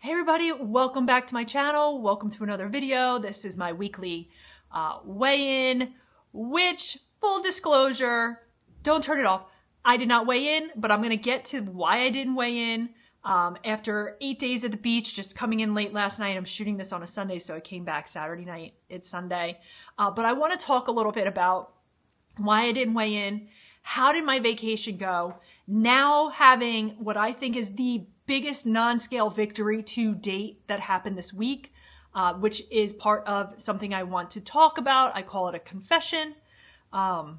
Hey everybody, welcome back to my channel. Welcome to another video. This is my weekly weigh-in, which, full disclosure, don't turn it off. I did not weigh in, but I'm gonna get to why I didn't weigh in. After 8 days at the beach, just coming in late last night, I'm shooting this on a Sunday, so I came back Saturday night. It's Sunday. But I wanna talk a little bit about why I didn't weigh in, how did my vacation go, now having what I think is the biggest non-scale victory to date that happened this week, which is part of something I want to talk about. I call it a confession. I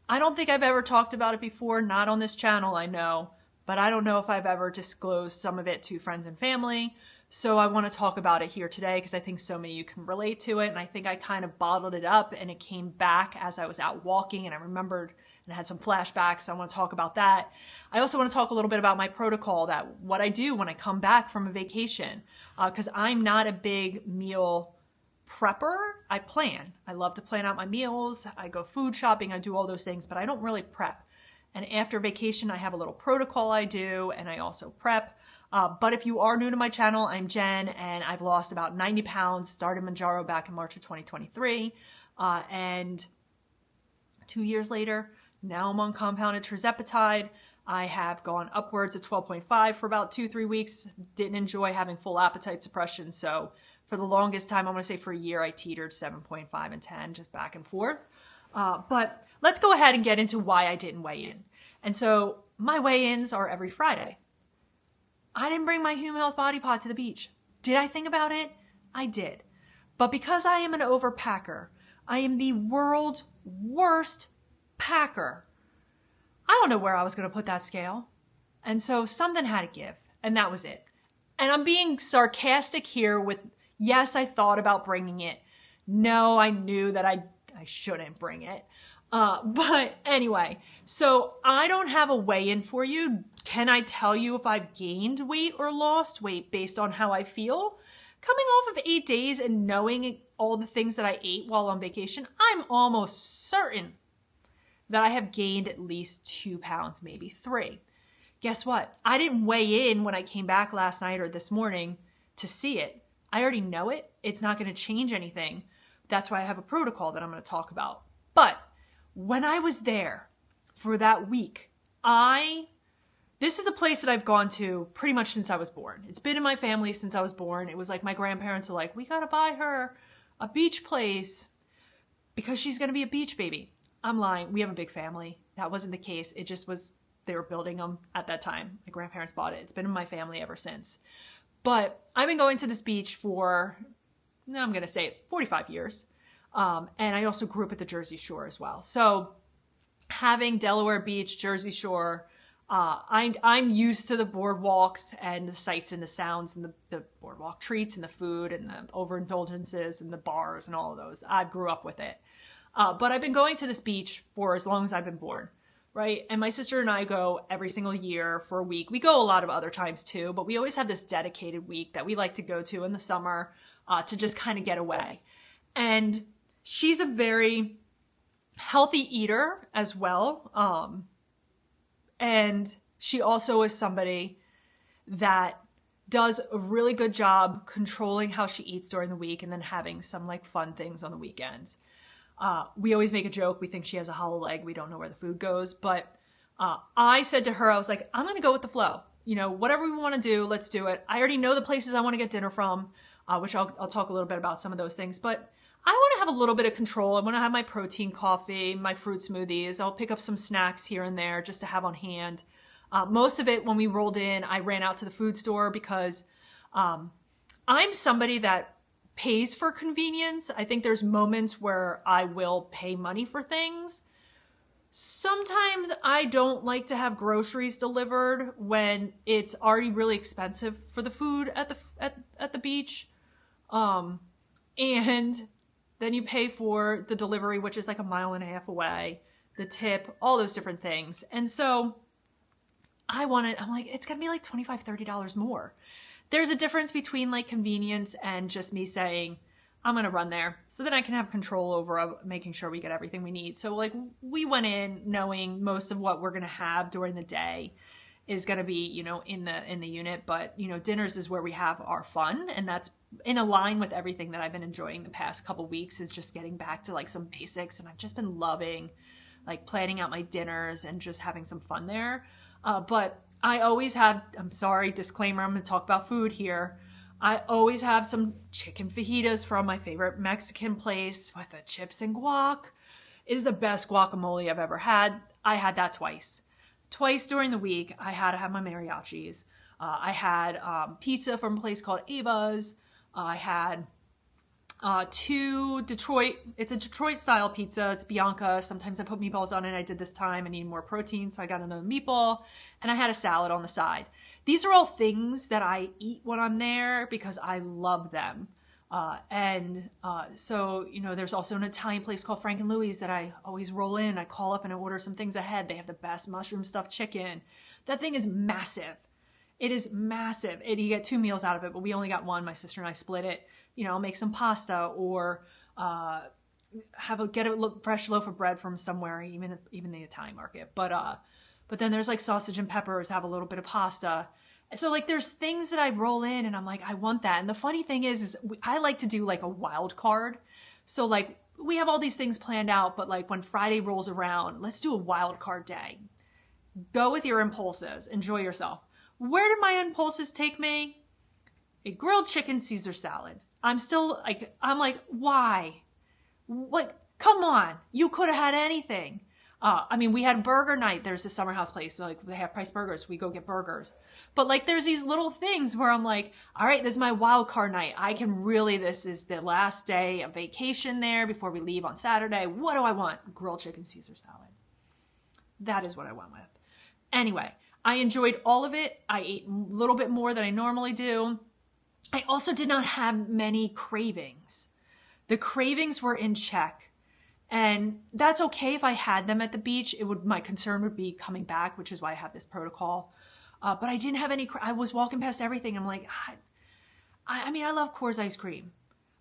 don't think I've ever talked about it before, not on this channel, I know, but I don't know if I've ever disclosed some of it to friends and family. So I want to talk about it here today because I think so many of you can relate to it. And I think I kind of bottled it up and it came back as I was out walking and I remembered and I had some flashbacks. I want to talk about that. I also want to talk a little bit about my protocol, that what I do when I come back from a vacation, because I'm not a big meal prepper. I plan. I love to plan out my meals. I go food shopping. I do all those things, but I don't really prep. And after vacation, I have a little protocol I do, and I also prep. But if you are new to my channel, I'm Jen, and I've lost about 90 pounds, started Mounjaro back in March of 2023, and 2 years later, now I'm on compounded tirzepatide. I have gone upwards of 12.5 for about 2-3 weeks. Didn't enjoy having full appetite suppression. So for the longest time, I'm going to say for a year, I teetered 7.5 and 10, just back and forth. But let's go ahead and get into why I didn't weigh in. And so my weigh-ins are every Friday. I didn't bring my HUME Health Body Pod to the beach. Did I think about it? I did. But because I am an overpacker, I am the world's worst packer. I don't know where I was going to put that scale. And so something had to give, and that was it. And I'm being sarcastic here with, yes, I thought about bringing it. No, I knew that I shouldn't bring it. But anyway, so I don't have a weigh-in for you. Can I tell you if I've gained weight or lost weight based on how I feel? Coming off of 8 days and knowing all the things that I ate while on vacation, I'm almost certain that I have gained at least 2 pounds, maybe 3. Guess what? I didn't weigh in when I came back last night or this morning to see it. I already know it. It's not going to change anything. That's why I have a protocol that I'm going to talk about. But when I was there for that week, this is a place that I've gone to pretty much since I was born. It's been in my family since I was born. It was like my grandparents were like, we got to buy her a beach place because she's going to be a beach baby. I'm lying. We have a big family. That wasn't the case. It just was, they were building them at that time. My grandparents bought it. It's been in my family ever since. But I've been going to this beach for, I'm going to say it, 45 years. And I also grew up at the Jersey Shore as well. So having Delaware Beach, Jersey Shore, I'm used to the boardwalks and the sights and the sounds and the boardwalk treats and the food and the overindulgences and the bars and all of those. I grew up with it. But I've been going to this beach for as long as I've been born, right? And my sister and I go every single year for a week. We go a lot of other times too, but we always have this dedicated week that we like to go to in the summer to just kind of get away. And she's a very healthy eater as well. And she also is somebody that does a really good job controlling how she eats during the week and then having some like fun things on the weekends. We always make a joke. We think she has a hollow leg. We don't know where the food goes. But I said to her, I was like, I'm going to go with the flow. You know, whatever we want to do, let's do it. I already know the places I want to get dinner from, which I'll talk a little bit about some of those things. But I want to have a little bit of control. I want to have my protein coffee, my fruit smoothies. I'll pick up some snacks here and there just to have on hand. Most of it, when we rolled in, I ran out to the food store because I'm somebody that pays for convenience. I think there's moments where I will pay money for things. Sometimes I don't like to have groceries delivered when it's already really expensive for the food at the beach. And then you pay for the delivery, which is like 1.5 miles away, the tip, all those different things. And so I'm like, it's gonna be like $25, $30 more. There's a difference between like convenience and just me saying, I'm going to run there so that I can have control over making sure we get everything we need. So like we went in knowing most of what we're going to have during the day. is going to be, you know, in the unit, but you know, dinners is where we have our fun, and that's in a line with everything that I've been enjoying the past couple weeks, is just getting back to like some basics. And I've just been loving like planning out my dinners and just having some fun there. But I always have, I'm sorry, disclaimer, I'm going to talk about food here. I always have some chicken fajitas from my favorite Mexican place with the chips and guac. It is the best guacamole I've ever had. I had that twice. Twice during the week, I had to have my mariachis. I had pizza from a place called Ava's. I had two Detroit, it's a Detroit style pizza. It's Bianca. Sometimes I put meatballs on it. I did this time. I need more protein, so I got another meatball, and I had a salad on the side. These are all things that I eat when I'm there because I love them. So, you know, there's also an Italian place called Frank and Louie's that I always roll in. I call up and I order some things ahead. They have the best mushroom stuffed chicken. That thing is massive. It is massive. And you get 2 meals out of it, but we only got one. My sister and I split it. You know, I'll make some pasta or get a fresh loaf of bread from somewhere, even the Italian market. But then there's like sausage and peppers, have a little bit of pasta. So like there's things that I roll in and I'm like, I want that. And the funny thing is I like to do like a wild card. So like we have all these things planned out, but like when Friday rolls around, let's do a wild card day. Go with your impulses. Enjoy yourself. Where did my impulses take me? A grilled chicken Caesar salad. I'm like, why? What? Come on. You could have had anything. I mean, we had burger night. There's a Summer House place. So like they have price burgers. We go get burgers. But like there's these little things where I'm like, all right, this is my wild card night. This is the last day of vacation there before we leave on Saturday. What do I want? Grilled chicken Caesar salad. That is what I went with. Anyway, I enjoyed all of it. I ate a little bit more than I normally do. I also did not have many cravings. The cravings were in check. And that's okay if I had them at the beach. My concern would be coming back, which is why I have this protocol. But I didn't have any, I was walking past everything. I'm like, I mean, I love Coors ice cream.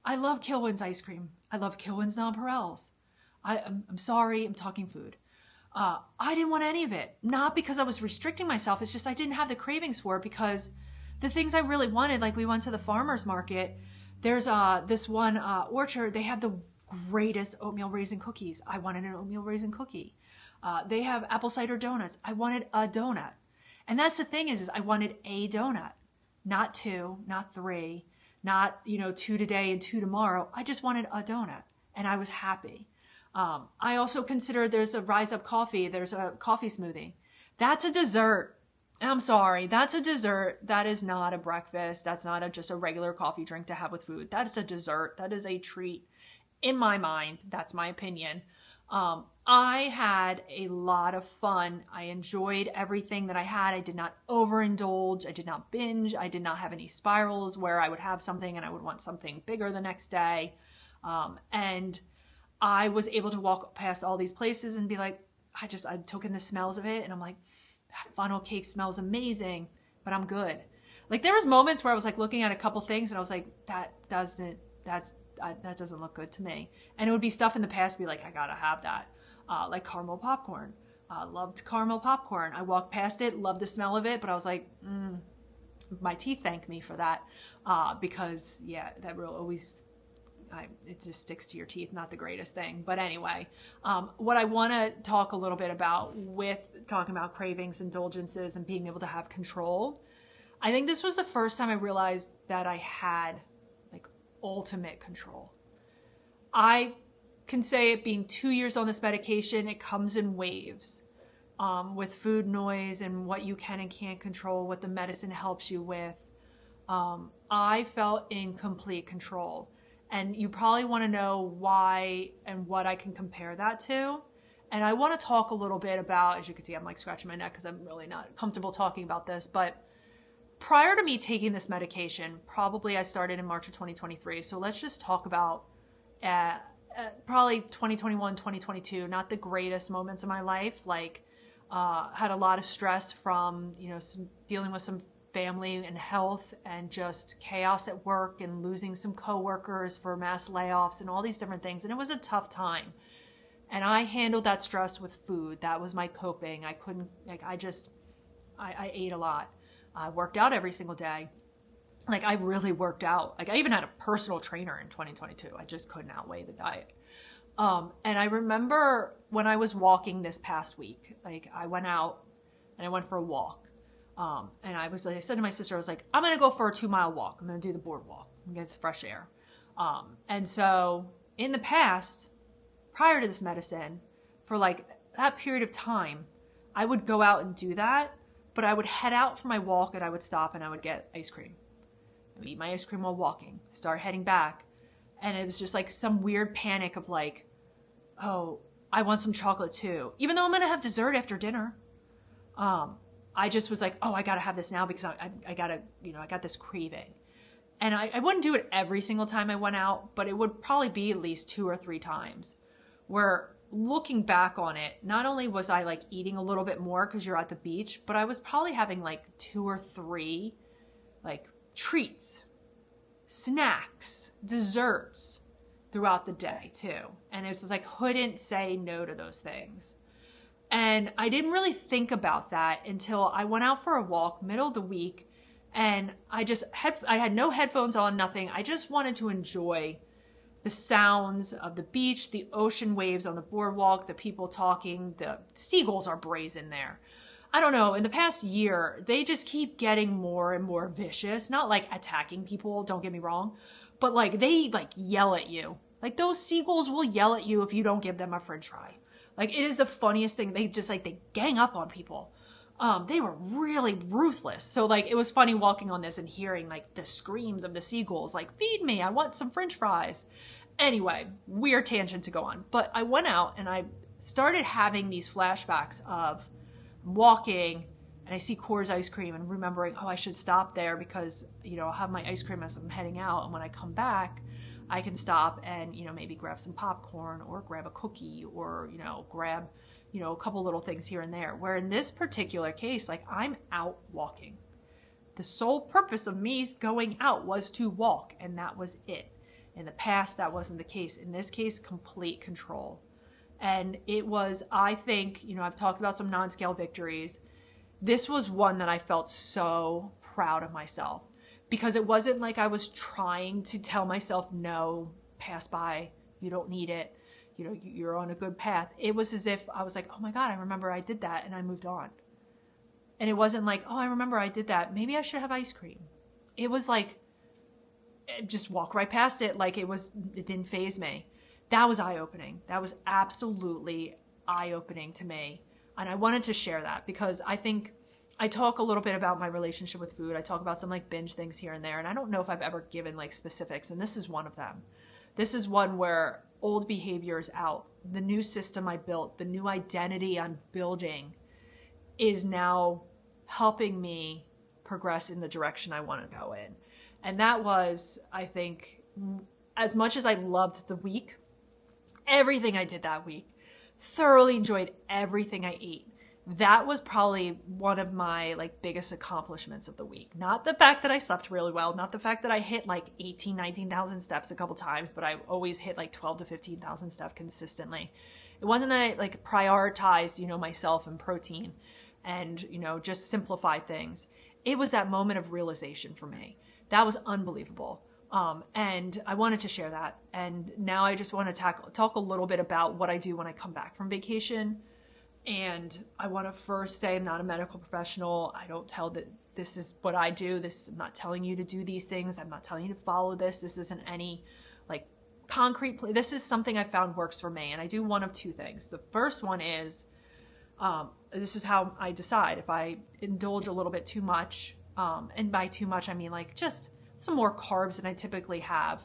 I love Kilwin's ice cream. I love Kilwin's nonpareils. I'm sorry, I'm talking food. I didn't want any of it. Not because I was restricting myself. It's just I didn't have the cravings for it because the things I really wanted, like we went to the farmer's market. There's this one orchard. They have the greatest oatmeal raisin cookies. I wanted an oatmeal raisin cookie. They have apple cider donuts. I wanted a donut. And that's the thing is I wanted a donut, not 2, not 3, not, 2 today and 2 tomorrow. I just wanted a donut and I was happy. I also consider there's a Rise Up coffee. There's a coffee smoothie. That's a dessert. I'm sorry. That's a dessert. That is not a breakfast. That's not just a regular coffee drink to have with food. That is a dessert. That is a treat. In my mind, that's my opinion. I had a lot of fun. I enjoyed everything that I had. I did not overindulge. I did not binge. I did not have any spirals where I would have something and I would want something bigger the next day. And I was able to walk past all these places and be like, I took in the smells of it and I'm like, that funnel cake smells amazing, but I'm good. Like there was moments where I was like looking at a couple things and I was like, that doesn't look good to me. And it would be stuff in the past be like, I gotta have that. Like caramel popcorn. Loved caramel popcorn. I walked past it, loved the smell of it, but I was like, my teeth thank me for that. Because yeah, that will always, it just sticks to your teeth, not the greatest thing. But anyway, what I wanna talk a little bit about with talking about cravings, indulgences, and being able to have control. I think this was the first time I realized that I had like ultimate control. I can say it being 2 years on this medication, it comes in waves with food noise and what you can and can't control, what the medicine helps you with. I felt in complete control. And you probably want to know why and what I can compare that to. And I want to talk a little bit about, as you can see, I'm like scratching my neck because I'm really not comfortable talking about this. But prior to me taking this medication, probably I started in March of 2023. So let's just talk about probably 2021, 2022, not the greatest moments of my life. Like had a lot of stress from, dealing with some family and health and just chaos at work and losing some coworkers for mass layoffs and all these different things. And it was a tough time. And I handled that stress with food. That was my coping. I couldn't, I ate a lot. I worked out every single day. Like I really worked out. Like I even had a personal trainer in 2022. I just couldn't outweigh the diet. And I remember when I was walking this past week, like I went out and I went for a walk. And I said to my sister, I was like, I'm going to go for a 2-mile walk. I'm going to do the boardwalk and get some fresh air. And so in the past, prior to this medicine, for like that period of time, I would go out and do that, but I would head out for my walk and I would stop and I would get ice cream. I would eat my ice cream while walking, start heading back. And it was just like some weird panic of like, oh, I want some chocolate too. Even though I'm going to have dessert after dinner. I just was like, oh, I got to have this now because I got to, I got this craving. And I wouldn't do it every single time I went out, but it would probably be at least 2 or 3 times where looking back on it, not only was I like eating a little bit more because you're at the beach, but I was probably having like 2 or 3 like treats, snacks, desserts throughout the day too. And it's like, couldn't say no to those things. And I didn't really think about that until I went out for a walk middle of the week and I had no headphones on, nothing. I just wanted to enjoy the sounds of the beach, the ocean waves on the boardwalk, the people talking, the seagulls are brazen there. I don't know, in the past year, they just keep getting more and more vicious. Not like attacking people, don't get me wrong, but like they like yell at you. Like those seagulls will yell at you if you don't give them a french fry. Like it is the funniest thing. They just like, they gang up on people. They were really ruthless. So like, it was funny walking on this and hearing like the screams of the seagulls, like feed me, I want some french fries. Anyway, weird tangent to go on. But I went out and I started having these flashbacks of walking and I see Coors ice cream and remembering, oh, I should stop there because, I'll have my ice cream as I'm heading out. And when I come back, I can stop and, maybe grab some popcorn or grab a cookie or, grab, a couple little things here and there. Where in this particular case, like I'm out walking. The sole purpose of me going out was to walk and that was it. In the past, that wasn't the case. In this case, complete control. And it was, I think, I've talked about some non-scale victories. This was one that I felt so proud of myself because it wasn't like I was trying to tell myself, no, pass by, you don't need it. You're on a good path. It was as if I was like, oh my God, I remember I did that and I moved on. And it wasn't like, oh, I remember I did that. Maybe I should have ice cream. It was like, just walk right past it. Like it didn't faze me. That was eye-opening. That was absolutely eye-opening to me. And I wanted to share that because I think I talk a little bit about my relationship with food. I talk about some like binge things here and there. And I don't know if I've ever given like specifics. And this is one of them. This is one where old behavior is out. The new system I built, the new identity I'm building is now helping me progress in the direction I want to go in. And that was, I think, as much as I loved the week, everything I did that week, thoroughly enjoyed everything I ate. That was probably one of my like biggest accomplishments of the week. Not the fact that I slept really well, not the fact that I hit like 19,000 steps a couple times, but I always hit like 12 to 15,000 steps consistently. It wasn't that I like prioritized, myself and protein and, just simplify things. It was that moment of realization for me. That was unbelievable. And I wanted to share that. And now I just want to talk a little bit about what I do when I come back from vacation. And I want to first say I'm not a medical professional. I don't tell that this is what I do. I'm not telling you to do these things. I'm not telling you to follow this. This isn't any like concrete. This is something I found works for me. And I do one of 2 things. The first one is, this is how I decide if I indulge a little bit too much. And by too much, I mean like just some more carbs than I typically have.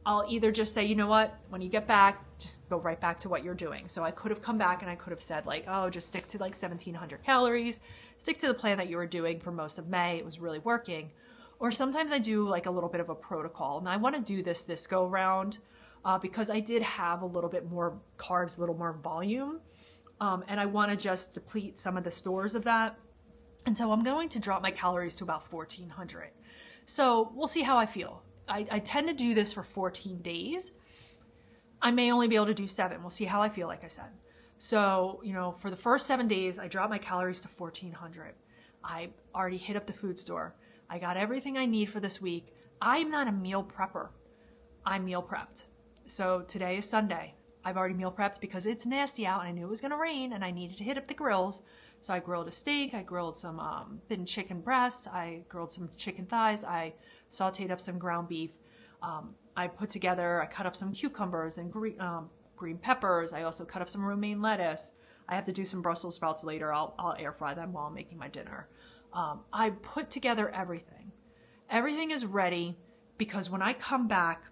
I'll either just say, you know what, when you get back, just go right back to what you're doing. So I could have come back and I could have said like, oh, just stick to like 1,700 calories, stick to the plan that you were doing for most of May. It was really working. Or sometimes I do like a little bit of a protocol. And I want to do this go round because I did have a little bit more carbs, a little more volume. And I want to just deplete some of the stores of that. And so I'm going to drop my calories to about 1,400. So we'll see how I feel. I tend to do this for 14 days. I may only be able to do 7. We'll see how I feel, like I said. So, you know, for the first 7 days, I dropped my calories to 1,400. I already hit up the food store. I got everything I need for this week. I'm not a meal prepper. I'm meal prepped. So today is Sunday. I've already meal prepped because it's nasty out and I knew it was going to rain and I needed to hit up the grills. So I grilled a steak, I grilled some thin chicken breasts, I grilled some chicken thighs, I sauteed up some ground beef. I cut up some cucumbers and green peppers. I also cut up some romaine lettuce. I have to do some Brussels sprouts later. I'll air fry them while I'm making my dinner. I put together everything. Everything is ready because when I come back,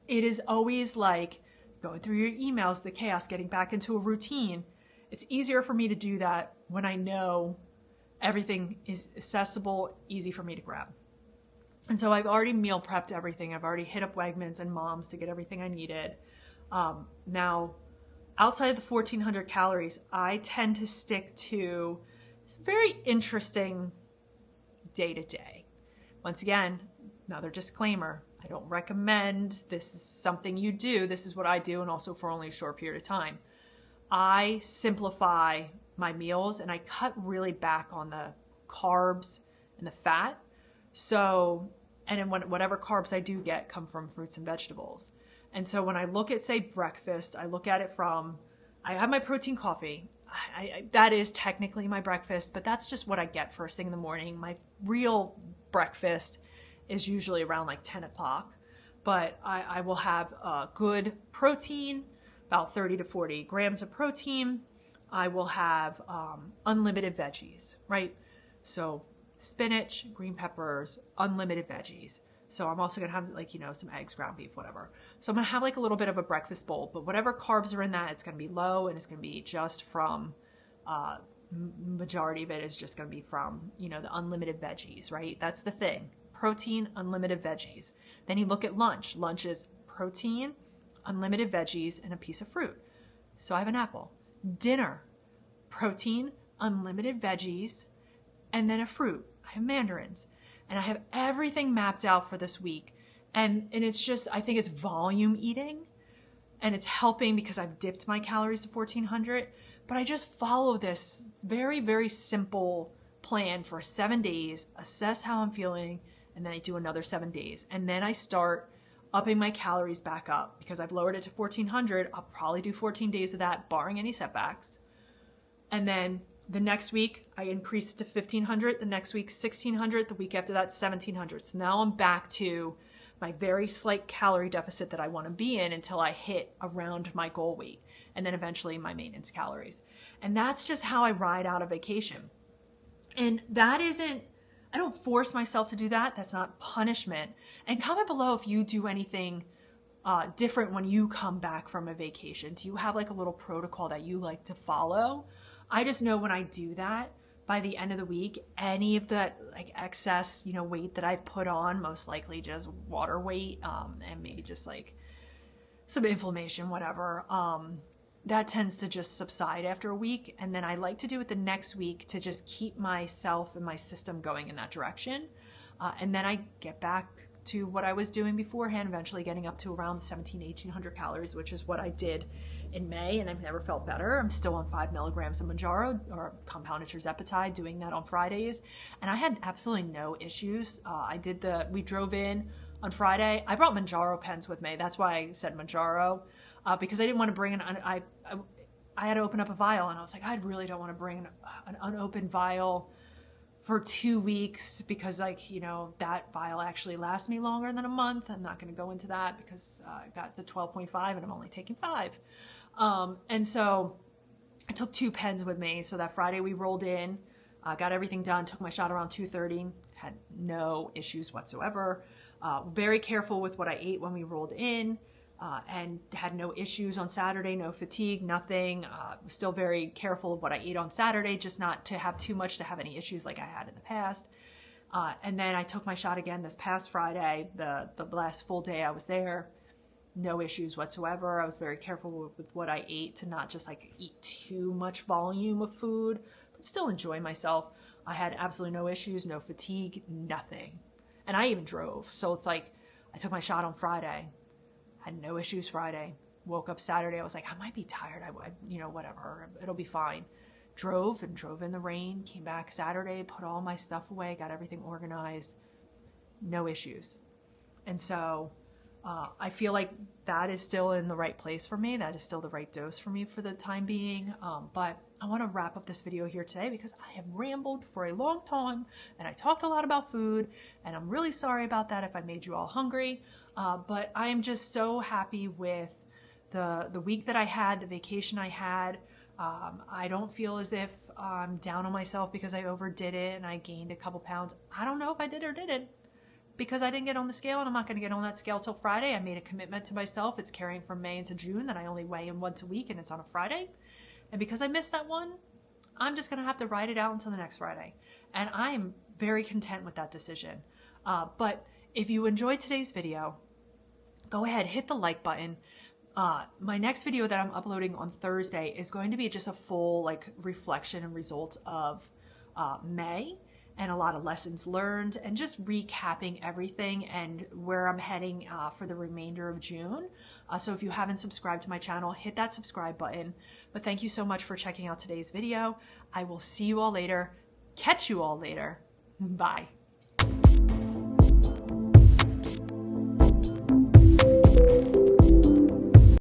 it is always like going through your emails, the chaos, getting back into a routine. It's easier for me to do that when I know everything is accessible, easy for me to grab. And so I've already meal prepped everything. I've already hit up Wegmans and Mom's to get everything I needed. Now, outside of the 1,400 calories, I tend to stick to very interesting day to day. Once again, another disclaimer. I don't recommend this is something you do. This is what I do, and also for only a short period of time. I simplify my meals and I cut really back on the carbs and the fat. So, and then whatever carbs I do get come from fruits and vegetables. And so when I look at, say, breakfast, I look at it from, I have my protein coffee. That is technically my breakfast, but that's just what I get first thing in the morning. My real breakfast is usually around like 10 o'clock, but I will have good protein, about 30 to 40 grams of protein. I will have unlimited veggies, right? So spinach, green peppers, unlimited veggies. So I'm also gonna have like, you know, some eggs, ground beef, whatever. So I'm gonna have like a little bit of a breakfast bowl, but whatever carbs are in that, it's gonna be low and it's gonna be just from, majority of it is just gonna be from, you know, the unlimited veggies, right? That's the thing. Protein, unlimited veggies. Then you look at lunch. Lunch is protein, unlimited veggies, and a piece of fruit. So I have an apple. Dinner, protein, unlimited veggies, and then a fruit. I have mandarins. And I have everything mapped out for this week. And it's just, I think it's volume eating. And it's helping because I've dipped my calories to 1,400. But I just follow this very, very simple plan for 7 days, assess how I'm feeling, and then I do another 7 days. And then I start upping my calories back up because I've lowered it to 1,400. I'll probably do 14 days of that, barring any setbacks. And then the next week, I increase it to 1,500. The next week, 1,600. The week after that, 1,700. So now I'm back to my very slight calorie deficit that I want to be in until I hit around my goal weight. And then eventually my maintenance calories. And that's just how I ride out a vacation. And that isn't, I don't force myself to do that. That's not punishment. And comment below if you do anything different when you come back from a vacation. Do you have like a little protocol that you like to follow? I just know when I do that, by the end of the week, any of the like excess, you know, weight that I've put on, most likely just water weight, and maybe just like some inflammation, whatever, that tends to just subside after a week. And then I like to do it the next week to just keep myself and my system going in that direction. And then I get back to what I was doing beforehand, eventually getting up to around 1,700-1,800 calories, which is what I did in May, and I've never felt better. I'm still on 5 milligrams of Mounjaro, or compounded tirzepatide, doing that on Fridays. And I had absolutely no issues. We drove in on Friday. I brought Mounjaro pens with me. That's why I said Mounjaro. Because I didn't want to bring I had to open up a vial, and I was like, I really don't want to bring an unopened vial for 2 weeks because, like, you know, that vial actually lasts me longer than a month. I'm not going to go into that because I got the 12.5 and I'm only taking 5. And so I took 2 pens with me. So that Friday we rolled in, got everything done, took my shot around 2:30, had no issues whatsoever. Very careful with what I ate when we rolled in. And had no issues on Saturday, no fatigue, nothing. Still very careful of what I ate on Saturday, just not to have too much to have any issues like I had in the past. And then I took my shot again this past Friday, the last full day I was there. No issues whatsoever. I was very careful with what I ate to not just like eat too much volume of food, but still enjoy myself. I had absolutely no issues, no fatigue, nothing. And I even drove. So it's like I took my shot on Friday. Had no issues Friday, woke up Saturday. I was like, I might be tired. You know, whatever, it'll be fine. Drove in the rain, came back Saturday, put all my stuff away, got everything organized, no issues. And so I feel like that is still in the right place for me. That is still the right dose for me for the time being. But I want to wrap up this video here today because I have rambled for a long time and I talked a lot about food, and I'm really sorry about that if I made you all hungry. But I am just so happy with the week that I had, the vacation I had. I don't feel as if I'm down on myself because I overdid it and I gained a couple pounds. I don't know if I did or didn't, because I didn't get on the scale, and I'm not going to get on that scale till Friday. I made a commitment to myself. It's carrying from May into June that I only weigh in once a week, and it's on a Friday. And because I missed that one, I'm just going to have to ride it out until the next Friday. And I am very content with that decision. But if you enjoyed today's video, go ahead, hit the like button. My next video that I'm uploading on Thursday is going to be just a full like reflection and results of May, and a lot of lessons learned, and just recapping everything and where I'm heading for the remainder of June. So if you haven't subscribed to my channel, hit that subscribe button. But thank you so much for checking out today's video. I will see you all later. Catch you all later. Bye.